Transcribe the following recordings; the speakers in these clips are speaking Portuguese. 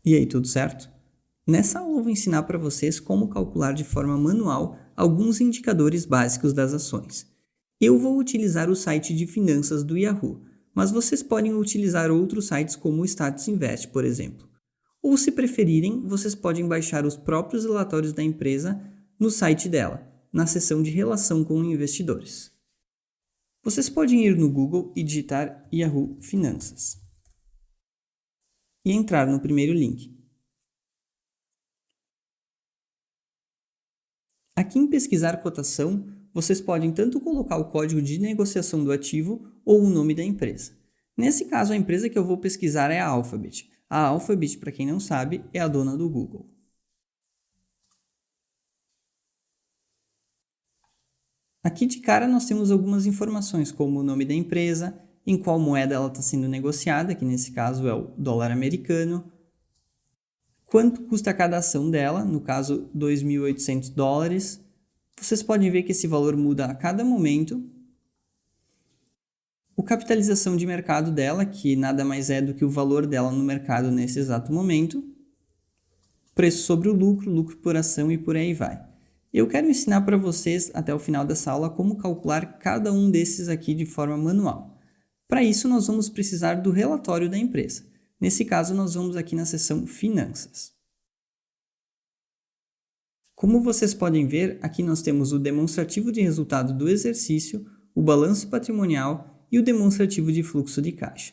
E aí, tudo certo? Nessa aula eu vou ensinar para vocês como calcular de forma manual alguns indicadores básicos das ações. Eu vou utilizar o site de finanças do Yahoo, mas vocês podem utilizar outros sites como o Status Invest, por exemplo. Ou, se preferirem, vocês podem baixar os próprios relatórios da empresa no site dela, na seção de relação com investidores. Vocês podem ir no Google e digitar Yahoo Finanças e entrar no primeiro link. Aqui em pesquisar cotação, vocês podem tanto colocar o código de negociação do ativo ou o nome da empresa. Nesse caso, a empresa que eu vou pesquisar é a Alphabet. A Alphabet, para quem não sabe, é a dona do Google. Aqui de cara nós temos algumas informações, como o nome da empresa, em qual moeda ela está sendo negociada, que nesse caso é o dólar americano, quanto custa cada ação dela, no caso $2.800. Vocês podem ver que esse valor muda a cada momento. A capitalização de mercado dela, que nada mais é do que o valor dela no mercado nesse exato momento. Preço sobre o lucro, lucro por ação e por aí vai. Eu quero ensinar para vocês, até o final dessa aula, como calcular cada um desses aqui de forma manual. Para isso, nós vamos precisar do relatório da empresa. Nesse caso, nós vamos aqui na seção Finanças. Como vocês podem ver, aqui nós temos o demonstrativo de resultado do exercício, o balanço patrimonial e o demonstrativo de fluxo de caixa.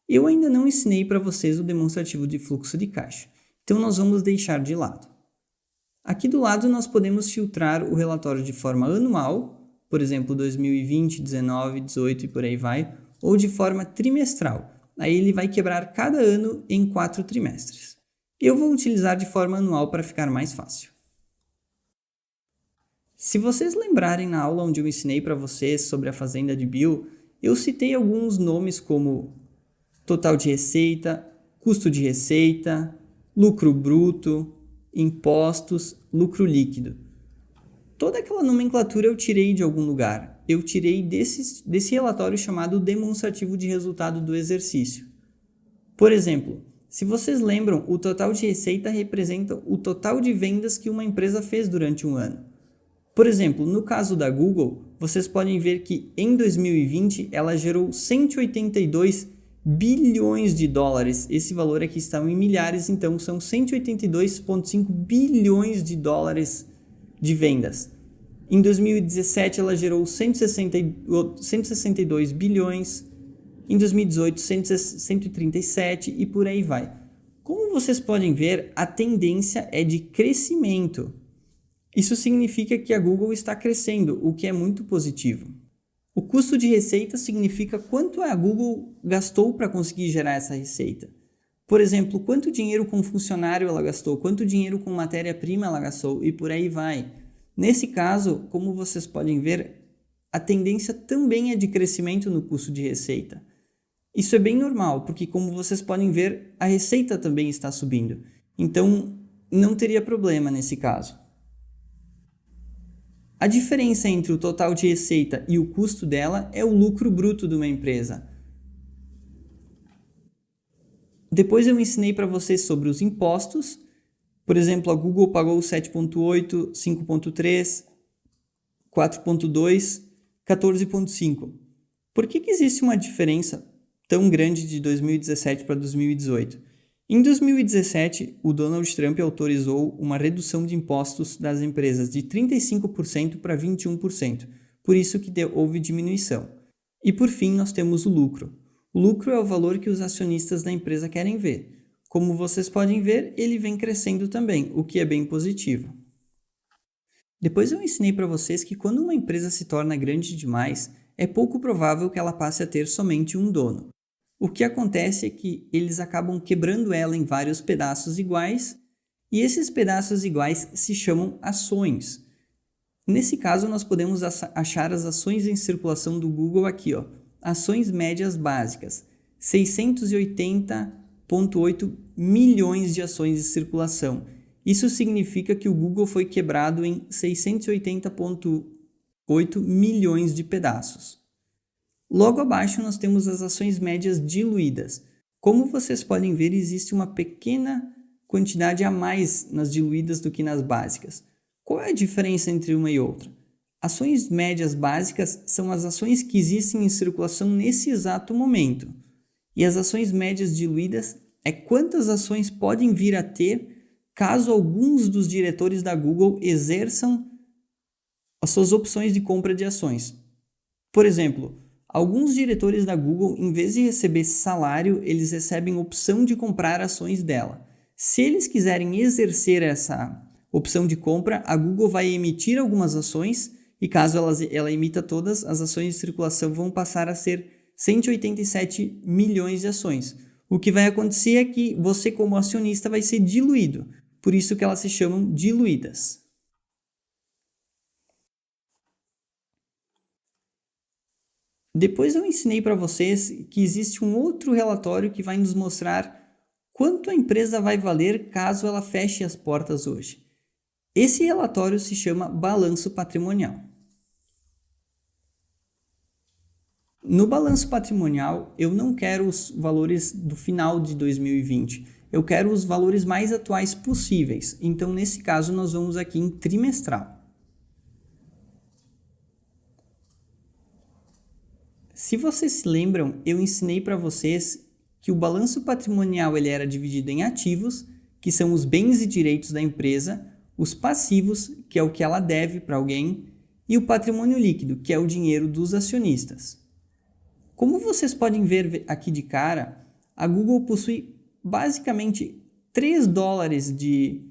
Eu ainda não ensinei para vocês o demonstrativo de fluxo de caixa, então nós vamos deixar de lado. Aqui do lado nós podemos filtrar o relatório de forma anual, por exemplo 2020, 19, 18 e por aí vai, ou de forma trimestral. Aí ele vai quebrar cada ano em 4 trimestres. Eu vou utilizar de forma anual para ficar mais fácil. Se vocês lembrarem na aula onde eu ensinei para vocês sobre a fazenda de Bill, eu citei alguns nomes como total de receita, custo de receita, lucro bruto, impostos, lucro líquido. Toda aquela nomenclatura eu tirei de algum lugar. Eu tirei desse relatório chamado demonstrativo de resultado do exercício. Por exemplo, se vocês lembram, o total de receita representa o total de vendas que uma empresa fez durante um ano. Por exemplo, no caso da Google, vocês podem ver que em 2020 ela gerou 182 bilhões de dólares. Esse valor aqui está em milhares, então são 182,5 bilhões de dólares de vendas. Em 2017 ela gerou 162 bilhões, em 2018 137 e por aí vai. Como vocês podem ver, a tendência é de crescimento. Isso significa que a Google está crescendo, o que é muito positivo. O custo de receita significa quanto a Google gastou para conseguir gerar essa receita. Por exemplo, quanto dinheiro com funcionário ela gastou, quanto dinheiro com matéria-prima ela gastou e por aí vai. Nesse caso, como vocês podem ver, a tendência também é de crescimento no custo de receita. Isso é bem normal, porque como vocês podem ver, a receita também está subindo. Então, não teria problema nesse caso. A diferença entre o total de receita e o custo dela é o lucro bruto de uma empresa. Depois eu ensinei para vocês sobre os impostos. Por exemplo, a Google pagou 7,8, 5,3, 4,2, 14,5. Por que existe uma diferença tão grande de 2017 para 2018? Em 2017, o Donald Trump autorizou uma redução de impostos das empresas de 35% para 21%, por isso que houve diminuição. E por fim, nós temos o lucro. O lucro é o valor que os acionistas da empresa querem ver. Como vocês podem ver, ele vem crescendo também, o que é bem positivo. Depois eu ensinei para vocês que quando uma empresa se torna grande demais, é pouco provável que ela passe a ter somente um dono. O que acontece é que eles acabam quebrando ela em vários pedaços iguais, e esses pedaços iguais se chamam ações. Nesse caso, nós podemos achar as ações em circulação do Google aqui, ó. Ações médias básicas, 680,8 milhões de ações em circulação. Isso significa que o Google foi quebrado em 680,8 milhões de pedaços. Logo abaixo nós temos as ações médias diluídas. Como vocês podem ver, existe uma pequena quantidade a mais nas diluídas do que nas básicas. Qual é a diferença entre uma e outra? Ações médias básicas são as ações que existem em circulação nesse exato momento. E as ações médias diluídas é quantas ações podem vir a ter caso alguns dos diretores da Google exerçam as suas opções de compra de ações. Por exemplo, alguns diretores da Google, em vez de receber salário, eles recebem opção de comprar ações dela. Se eles quiserem exercer essa opção de compra, a Google vai emitir algumas ações e caso ela emita todas, as ações de circulação vão passar a ser 187 milhões de ações. O que vai acontecer é que você, como acionista, vai ser diluído. Por isso que elas se chamam diluídas. Depois eu ensinei para vocês que existe um outro relatório que vai nos mostrar quanto a empresa vai valer caso ela feche as portas hoje. Esse relatório se chama balanço patrimonial. No balanço patrimonial, eu não quero os valores do final de 2020. Eu quero os valores mais atuais possíveis. Então, nesse caso, nós vamos aqui em trimestral. Se vocês se lembram, eu ensinei para vocês que o balanço patrimonial ele era dividido em ativos, que são os bens e direitos da empresa, os passivos, que é o que ela deve para alguém, e o patrimônio líquido, que é o dinheiro dos acionistas. Como vocês podem ver aqui de cara, a Google possui basicamente $3 de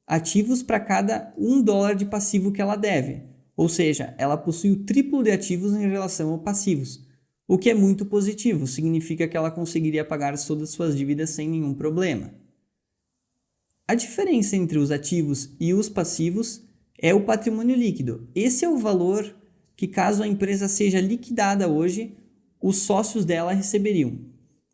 ativos para cada $1 de passivo que ela deve. Ou seja, ela possui o triplo de ativos em relação a passivos, o que é muito positivo, significa que ela conseguiria pagar todas as suas dívidas sem nenhum problema. A diferença entre os ativos e os passivos é o patrimônio líquido. Esse é o valor que, caso a empresa seja liquidada hoje, os sócios dela receberiam.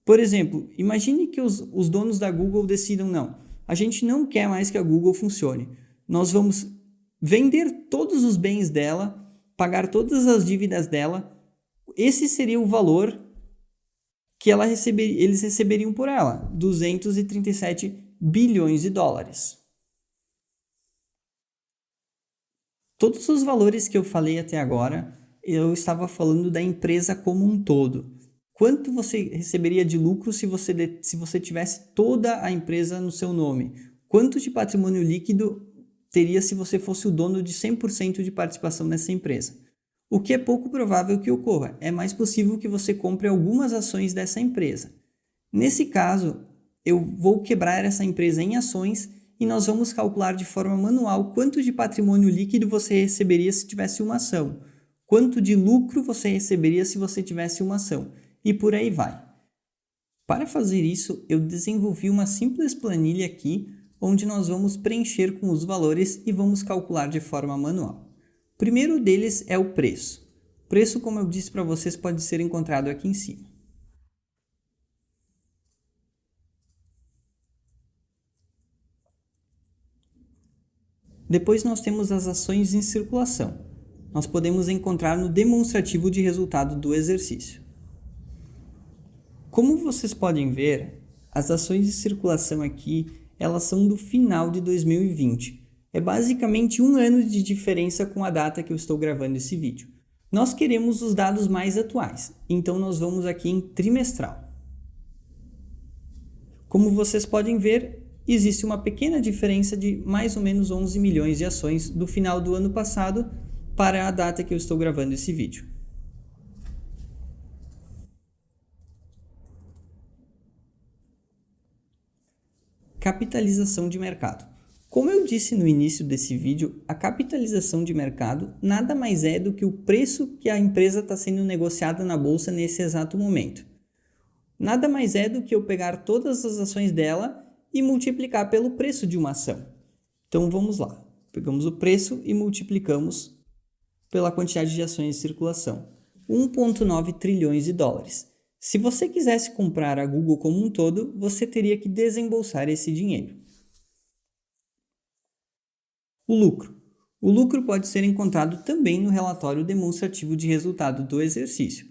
Por exemplo, imagine que os donos da Google decidam, não, a gente não quer mais que a Google funcione. Nós vamos vender todos os bens dela, pagar todas as dívidas dela. Esse seria o valor que eles receberiam por ela, 237 bilhões de dólares. Todos os valores que eu falei até agora, eu estava falando da empresa como um todo. Quanto você receberia de lucro se você tivesse toda a empresa no seu nome? Quanto de patrimônio líquido teria se você fosse o dono de 100% de participação nessa empresa? O que é pouco provável que ocorra. É mais possível que você compre algumas ações dessa empresa. Nesse caso, eu vou quebrar essa empresa em ações e nós vamos calcular de forma manual quanto de patrimônio líquido você receberia se tivesse uma ação, quanto de lucro você receberia se você tivesse uma ação, e por aí vai. Para fazer isso, eu desenvolvi uma simples planilha aqui, onde nós vamos preencher com os valores e vamos calcular de forma manual. O primeiro deles é o preço. O preço, como eu disse para vocês, pode ser encontrado aqui em cima. Depois nós temos as ações em circulação. Nós podemos encontrar no demonstrativo de resultado do exercício. Como vocês podem ver, as ações de circulação aqui, elas são do final de 2020. É basicamente um ano de diferença com a data que eu estou gravando esse vídeo. Nós queremos os dados mais atuais, então nós vamos aqui em trimestral. Como vocês podem ver, existe uma pequena diferença de mais ou menos 11 milhões de ações do final do ano passado para a data que eu estou gravando esse vídeo. Capitalização de mercado. Como eu disse no início desse vídeo, a capitalização de mercado nada mais é do que o preço que a empresa está sendo negociada na bolsa nesse exato momento. Nada mais é do que eu pegar todas as ações dela e multiplicar pelo preço de uma ação. Então vamos lá, pegamos o preço e multiplicamos pela quantidade de ações em circulação, 1,9 trilhões de dólares. Se você quisesse comprar a Google como um todo, você teria que desembolsar esse dinheiro. O lucro. O lucro pode ser encontrado também no relatório demonstrativo de resultado do exercício.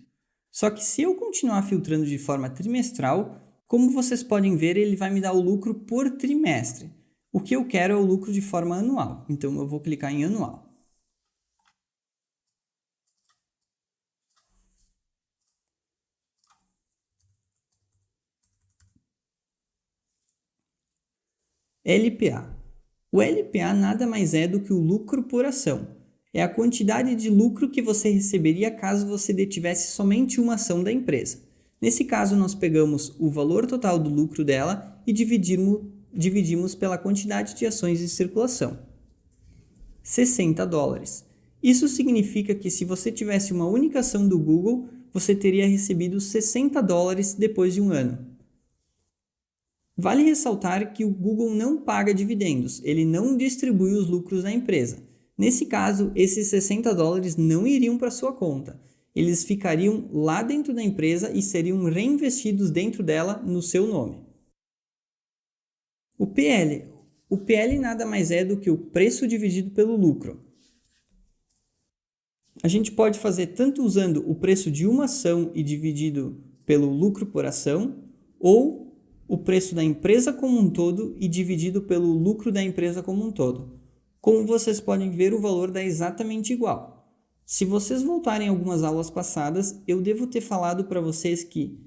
Só que se eu continuar filtrando de forma trimestral, Como vocês podem ver, ele vai me dar o lucro por trimestre. O que eu quero é o lucro de forma anual, então eu vou clicar em anual. LPA. O LPA nada mais é do que o lucro por ação. É a quantidade de lucro que você receberia caso você detivesse somente uma ação da empresa. Nesse caso, nós pegamos o valor total do lucro dela e dividimos pela quantidade de ações em circulação. $60. Isso significa que se você tivesse uma única ação do Google, você teria recebido $60 depois de um ano. Vale ressaltar que o Google não paga dividendos, ele não distribui os lucros da empresa. Nesse caso, esses $60 não iriam para sua conta. Eles ficariam lá dentro da empresa e seriam reinvestidos dentro dela no seu nome. O PL. O PL nada mais é do que o preço dividido pelo lucro. A gente pode fazer tanto usando o preço de uma ação e dividido pelo lucro por ação, ou o preço da empresa como um todo e dividido pelo lucro da empresa como um todo. Como vocês podem ver, o valor dá exatamente igual. Se vocês voltarem algumas aulas passadas, eu devo ter falado para vocês que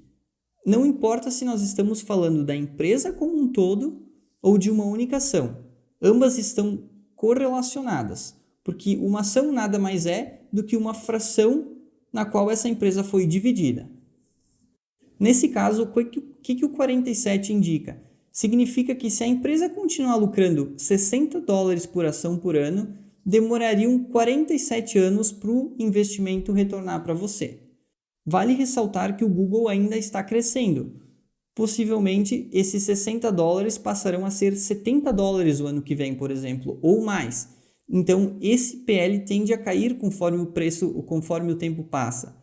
não importa se nós estamos falando da empresa como um todo ou de uma única ação. Ambas estão correlacionadas, porque uma ação nada mais é do que uma fração na qual essa empresa foi dividida. Nesse caso, o que o 47 indica? Significa que se a empresa continuar lucrando $60 por ação por ano, demorariam 47 anos para o investimento retornar para você. Vale ressaltar que o Google ainda está crescendo. Possivelmente, esses $60 passarão a ser $70 o ano que vem, por exemplo, ou mais. Então, esse PL tende a cair conforme o tempo passa.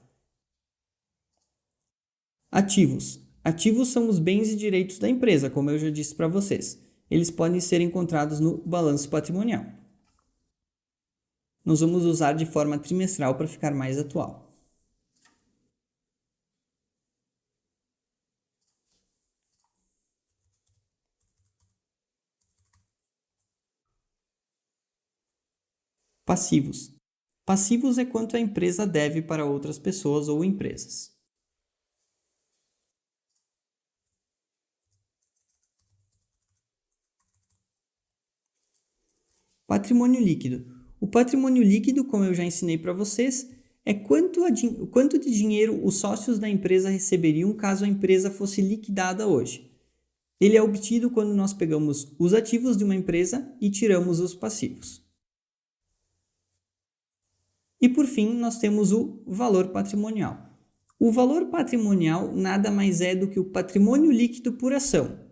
Ativos. Ativos são os bens e direitos da empresa, como eu já disse para vocês. Eles podem ser encontrados no balanço patrimonial. Nós vamos usar de forma trimestral para ficar mais atual. Passivos. Passivos é quanto a empresa deve para outras pessoas ou empresas. Patrimônio líquido. O patrimônio líquido, como eu já ensinei para vocês, é quanto de dinheiro os sócios da empresa receberiam caso a empresa fosse liquidada hoje. Ele é obtido quando nós pegamos os ativos de uma empresa e tiramos os passivos. E por fim, nós temos o valor patrimonial. O valor patrimonial nada mais é do que o patrimônio líquido por ação.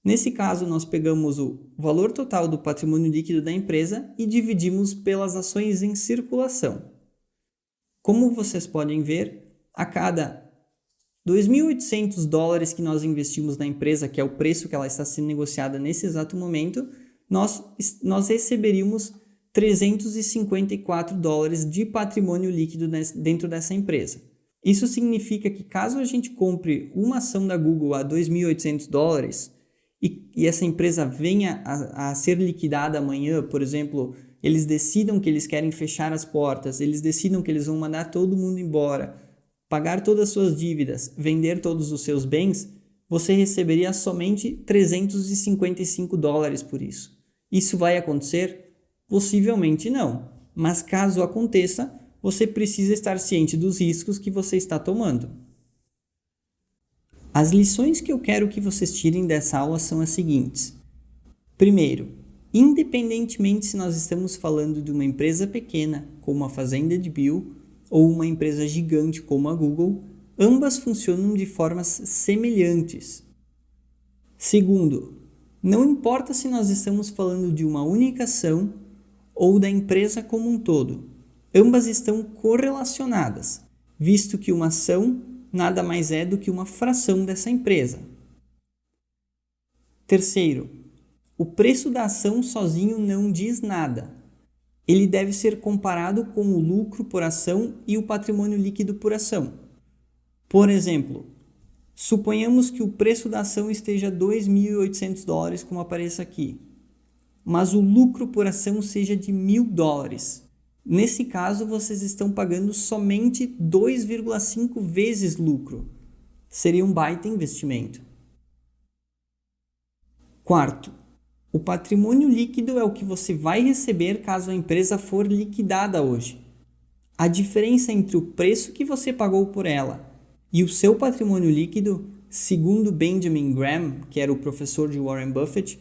Nesse caso, nós pegamos o valor total do patrimônio líquido da empresa e dividimos pelas ações em circulação. Como vocês podem ver, a cada $2.800 que nós investimos na empresa, que é o preço que ela está sendo negociada nesse exato momento, nós receberíamos $354 de patrimônio líquido dentro dessa empresa. Isso significa que caso a gente compre uma ação da Google a $2.800, e essa empresa venha a ser liquidada amanhã, por exemplo, eles decidam que eles querem fechar as portas, eles decidam que eles vão mandar todo mundo embora, pagar todas as suas dívidas, vender todos os seus bens, você receberia somente $355 por isso. Isso vai acontecer? Possivelmente não, mas caso aconteça, você precisa estar ciente dos riscos que você está tomando. As lições que eu quero que vocês tirem dessa aula são as seguintes. Primeiro, independentemente se nós estamos falando de uma empresa pequena, como a Fazenda de Bill, ou uma empresa gigante como a Google, ambas funcionam de formas semelhantes. Segundo, não importa se nós estamos falando de uma única ação ou da empresa como um todo, ambas estão correlacionadas, visto que uma ação nada mais é do que uma fração dessa empresa. Terceiro, o preço da ação sozinho não diz nada. Ele deve ser comparado com o lucro por ação e o patrimônio líquido por ação. Por exemplo, Suponhamos que o preço da ação esteja $2.800, como aparece aqui, mas o lucro por ação seja de $1.000. Nesse caso, vocês estão pagando somente 2,5 vezes lucro. Seria um baita investimento. Quarto, o patrimônio líquido é o que você vai receber caso a empresa for liquidada hoje. A diferença entre o preço que você pagou por ela e o seu patrimônio líquido, segundo Benjamin Graham, que era o professor de Warren Buffett,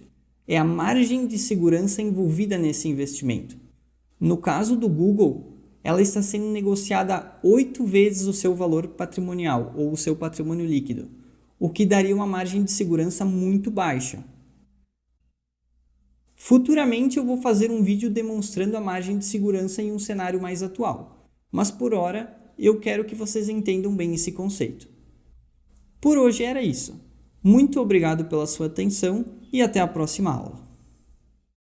é a margem de segurança envolvida nesse investimento. No caso do Google, ela está sendo negociada a 8 vezes o seu valor patrimonial ou o seu patrimônio líquido, o que daria uma margem de segurança muito baixa. Futuramente eu vou fazer um vídeo demonstrando a margem de segurança em um cenário mais atual, mas por hora eu quero que vocês entendam bem esse conceito. Por hoje era isso. Muito obrigado pela sua atenção e até a próxima aula.